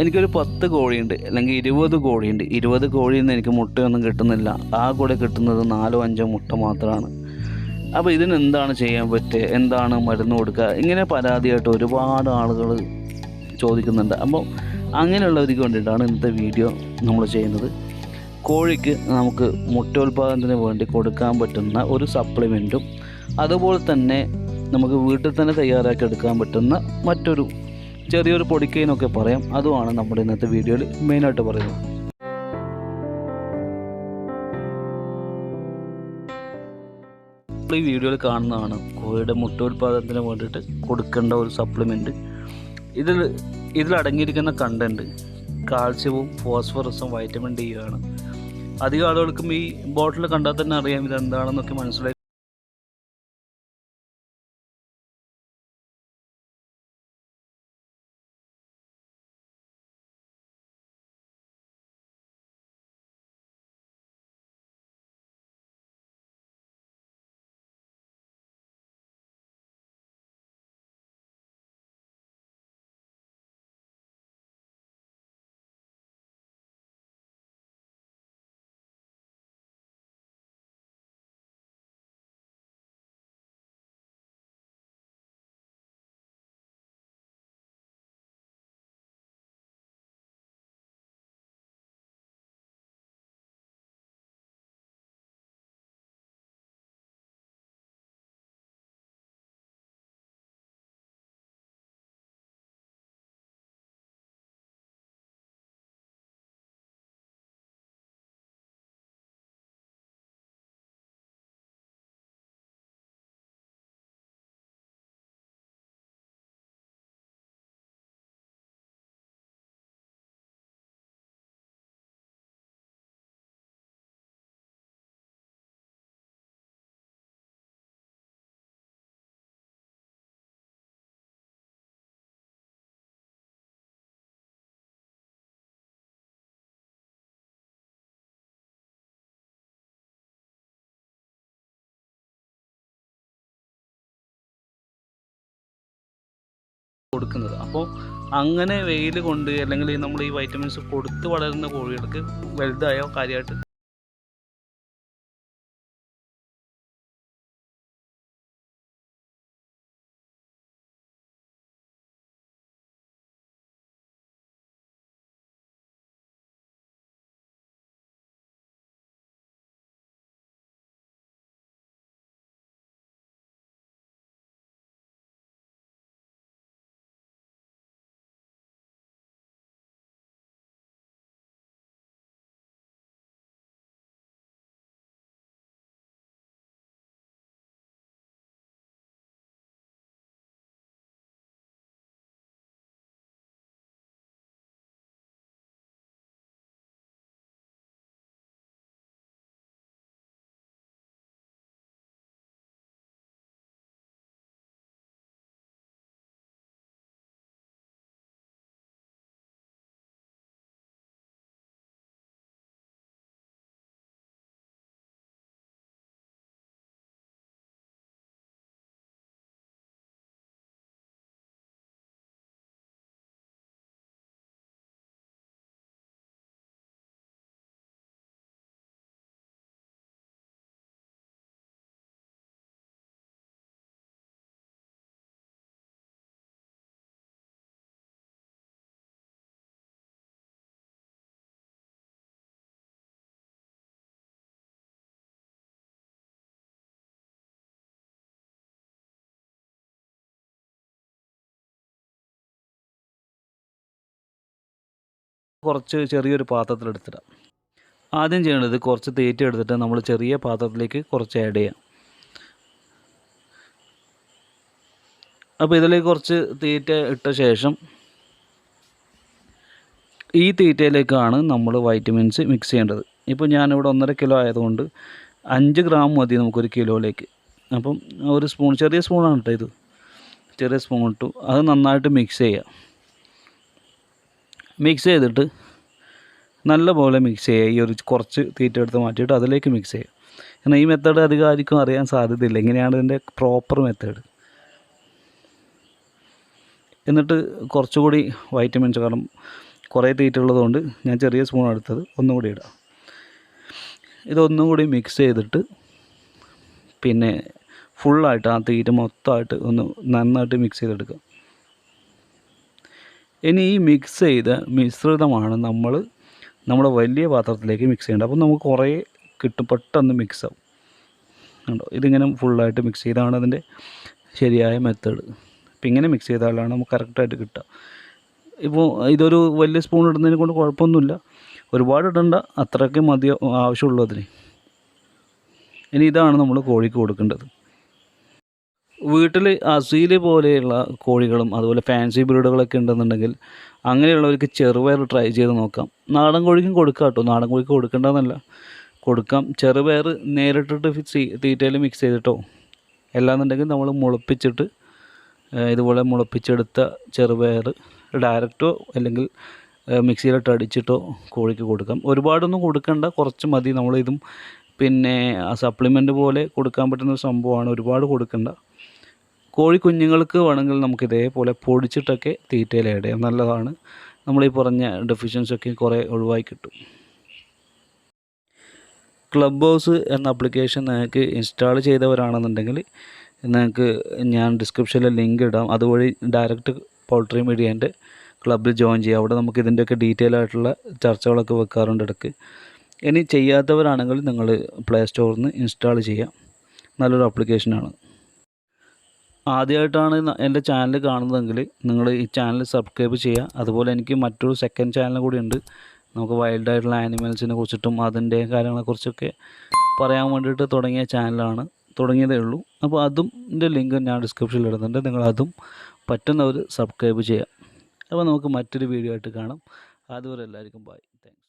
എനിക്കൊരു 10 കോഴിയുണ്ട്, അല്ലെങ്കിൽ 20 കോഴിയുണ്ട്. 20 കോഴിയിൽ നിന്ന് എനിക്ക് മുട്ടയൊന്നും കിട്ടുന്നില്ല. ആ കൂടെ കിട്ടുന്നത് 4-5 മുട്ട മാത്രമാണ്. അപ്പോൾ ഇതിനെന്താണ് ചെയ്യാൻ പറ്റുക, എന്താണ് മരുന്ന് കൊടുക്കുക, ഇങ്ങനെ പരാതിയായിട്ട് ഒരുപാട് ആളുകൾ ചോദിക്കുന്നുണ്ട്. അപ്പോൾ അങ്ങനെയുള്ളവർക്ക് വേണ്ടിയിട്ടാണ് ഇന്നത്തെ വീഡിയോ നമ്മൾ ചെയ്യുന്നത്. കോഴിക്ക് നമുക്ക് മുട്ടോൽപാദനത്തിന് വേണ്ടി കൊടുക്കാൻ പറ്റുന്ന ഒരു സപ്ലിമെൻറ്റും അതുപോലെ തന്നെ നമുക്ക് വീട്ടിൽ തന്നെ തയ്യാറാക്കി എടുക്കാൻ പറ്റുന്ന മറ്റൊരു ചെറിയൊരു പൊടിക്കൈനൊക്കെ പറയാം. അതുമാണ് നമ്മുടെ ഇന്നത്തെ വീഡിയോയിൽ മെയിനായിട്ട് പറയുന്നത്. ഈ വീഡിയോയിൽ കാണുന്നതാണ് കോഴിയുടെ മുട്ടോൽപാദനത്തിന് വേണ്ടിയിട്ട് കൊടുക്കേണ്ട ഒരു സപ്ലിമെൻറ്റ്. ഇതിലടങ്ങിയിരിക്കുന്ന കണ്ടൻറ്റ് കാൽസ്യവും ഫോസ്ഫറസും വൈറ്റമിൻ ഡി ആണ്. അധികം ആളുകൾക്കും ഈ ബോട്ടിൽ കണ്ടാൽ തന്നെ അറിയാം ഇതെന്താണെന്നൊക്കെ മനസ്സിലായി. കൊടുക്കുന്നത്. അപ്പോൾ അങ്ങനെ വെയിൽ കൊണ്ട് അല്ലെങ്കിൽ നമ്മൾ ഈ വൈറ്റമിൻസ് കൊടുത്ത് വളരുന്ന കോഴികൾക്ക് വലുതായ കാര്യമായിട്ട് കുറച്ച് ചെറിയൊരു പാത്രത്തിലെടുത്തിടാം. ആദ്യം ചെയ്യേണ്ടത് കുറച്ച് തീറ്റ എടുത്തിട്ട് നമ്മൾ ചെറിയ പാത്രത്തിലേക്ക് കുറച്ച് ആഡ് ചെയ്യാം. അപ്പോൾ ഇതിലേക്ക് കുറച്ച് തീറ്റ ഇട്ട ശേഷം ഈ തീറ്റയിലേക്കാണ് നമ്മൾ വൈറ്റമിൻസ് മിക്സ് ചെയ്യേണ്ടത്. ഇപ്പോൾ ഞാനിവിടെ 1.5 കിലോ ആയതുകൊണ്ട് 5 ഗ്രാം മതി നമുക്കൊരു കിലോയിലേക്ക്. അപ്പം ഒരു സ്പൂൺ, ചെറിയ സ്പൂണാണ് കേട്ടോ ഇത്, ചെറിയ സ്പൂൺ ഇട്ടു. അത് നന്നായിട്ട് മിക്സ് ചെയ്യുക. മിക്സ് ചെയ്തിട്ട് നല്ലപോലെ മിക്സ് ചെയ്യുക. ഈ ഒരു കുറച്ച് തീറ്റ എടുത്ത് മാറ്റിയിട്ട് അതിലേക്ക് മിക്സ് ചെയ്യുക. എന്നാൽ ഈ മെത്തേഡ് അധികം ആർക്കും അറിയാൻ സാധ്യതയില്ല. ഇങ്ങനെയാണ് ഇതിൻ്റെ പ്രോപ്പർ മെത്തേഡ്. എന്നിട്ട് കുറച്ചുകൂടി വൈറ്റമിൻസ്, കാരണം കുറേ തീറ്റ ഉള്ളതുകൊണ്ട് ഞാൻ ചെറിയ സ്പൂൺ എടുത്തത്, ഒന്നും കൂടി ഇടാം. ഇതൊന്നും കൂടി മിക്സ് ചെയ്തിട്ട് പിന്നെ ഫുള്ളായിട്ട് ആ തീറ്റ മൊത്തമായിട്ട് ഒന്ന് നന്നായിട്ട് മിക്സ് ചെയ്തെടുക്കുക. ഇനി ഈ മിക്സ് ചെയ്ത മിശ്രിതമാണ് നമ്മുടെ വലിയ പാത്രത്തിലേക്ക് മിക്സ് ചെയ്യേണ്ടത്. അപ്പോൾ നമുക്ക് കുറേ കിട്ടും, പെട്ടെന്ന് മിക്സ് ആവും. ഉണ്ടോ, ഇതിങ്ങനെ ഫുള്ളായിട്ട് മിക്സ് ചെയ്താണ് അതിൻ്റെ ശരിയായ മെത്തേഡ്. അപ്പോൾ ഇങ്ങനെ മിക്സ് ചെയ്താലാണ് നമുക്ക് കറക്റ്റായിട്ട് കിട്ടുക. ഇപ്പോൾ ഇതൊരു വലിയ സ്പൂൺ ഇടുന്നതിനെ കൊണ്ട് കുഴപ്പമൊന്നുമില്ല, ഒരുപാട് ഇടണ്ട, അത്രയ്ക്ക് മതി ആവശ്യമുള്ളതിന്. ഇനി ഇതാണ് നമ്മൾ കോഴിക്ക് കൊടുക്കേണ്ടത്. വീട്ടിൽ അസീൽ പോലെയുള്ള കോഴികളും അതുപോലെ ഫാൻസി ബ്രീഡുകളൊക്കെ ഉണ്ടെന്നുണ്ടെങ്കിൽ അങ്ങനെയുള്ളവർക്ക് ചെറുപയർ ട്രൈ ചെയ്ത് നോക്കാം. നാടൻ കോഴിക്കും കൊടുക്കാം കേട്ടോ, നാടൻ കോഴിക്ക് കൊടുക്കേണ്ടതെന്നല്ല, കൊടുക്കാം. ചെറുപയർ നേരിട്ടിട്ട് തീറ്റയിൽ മിക്സ് ചെയ്തിട്ടോ, അല്ലാന്നുണ്ടെങ്കിൽ നമ്മൾ മുളപ്പിച്ചിട്ട് ഇതുപോലെ മുളപ്പിച്ചെടുത്ത ചെറുപയർ ഡയറക്റ്റോ അല്ലെങ്കിൽ മിക്സിയിലിട്ട് അടിച്ചിട്ടോ കോഴിക്ക് കൊടുക്കാം. ഒരുപാടൊന്നും കൊടുക്കണ്ട, കുറച്ച് മതി. നമ്മളിതും പിന്നെ സപ്ലിമെൻ്റ് പോലെ കൊടുക്കാൻ പറ്റുന്ന സംഭവമാണ്, ഒരുപാട് കൊടുക്കണ്ട. കോഴി കുഞ്ഞുങ്ങൾക്ക് വേണമെങ്കിൽ നമുക്ക് ഇതേപോലെ പൊടിച്ചിട്ടൊക്കെ തീറ്റയിൽ ആഡ് ചെയ്യാം, നല്ലതാണ്. നമ്മളീ പറഞ്ഞ ഡെഫിഷ്യൻസിയൊക്കെ കുറേ ഒഴിവായി കിട്ടും. ക്ലബ് ഹൗസ് എന്ന ആപ്ലിക്കേഷൻ നിങ്ങൾക്ക് ഇൻസ്റ്റാൾ ചെയ്തവരാണെന്നുണ്ടെങ്കിൽ നിങ്ങൾക്ക് ഞാൻ ഡിസ്ക്രിപ്ഷനിൽ ലിങ്ക് ഇടാം. അതുവഴി ഡയറക്റ്റ് പൗൾട്രി മീഡിയേൻ്റെ ക്ലബ്ബിൽ ജോയിൻ ചെയ്യാം. അവിടെ നമുക്ക് ഇതിൻ്റെയൊക്കെ ഡീറ്റെയിൽ ആയിട്ടുള്ള ചർച്ചകളൊക്കെ വെക്കാറുണ്ട് ഇടയ്ക്ക്. ഇനി ചെയ്യാത്തവരാണെങ്കിൽ നിങ്ങൾ പ്ലേ സ്റ്റോറിൽ നിന്ന് ഇൻസ്റ്റാൾ ചെയ്യാം, നല്ലൊരു ആപ്ലിക്കേഷനാണ്. ആദ്യമായിട്ടാണ് എൻ്റെ ചാനൽ കാണുന്നതെങ്കിൽ നിങ്ങൾ ഈ ചാനൽ സബ്സ്ക്രൈബ് ചെയ്യുക. അതുപോലെ എനിക്ക് മറ്റൊരു സെക്കൻഡ് ചാനൽ കൂടി ഉണ്ട്, നമുക്ക് വൈൽഡായിട്ടുള്ള ആനിമൽസിനെ കുറിച്ചിട്ടും അതിൻ്റെ കാര്യങ്ങളെക്കുറിച്ചൊക്കെ പറയാൻ വേണ്ടിയിട്ട് തുടങ്ങിയതേ ഉള്ളൂ. അപ്പോൾ അതിൻ്റെ ലിങ്ക് ഞാൻ ഡിസ്ക്രിപ്ഷനിൽ ഇടുന്നുണ്ട്, നിങ്ങളതും പറ്റുന്നവർ സബ്സ്ക്രൈബ് ചെയ്യാം. അപ്പോൾ നമുക്ക് മറ്റൊരു വീഡിയോ ആയിട്ട് കാണാം. അതുവരെ എല്ലാവർക്കും ബൈ, താങ്ക്സ്.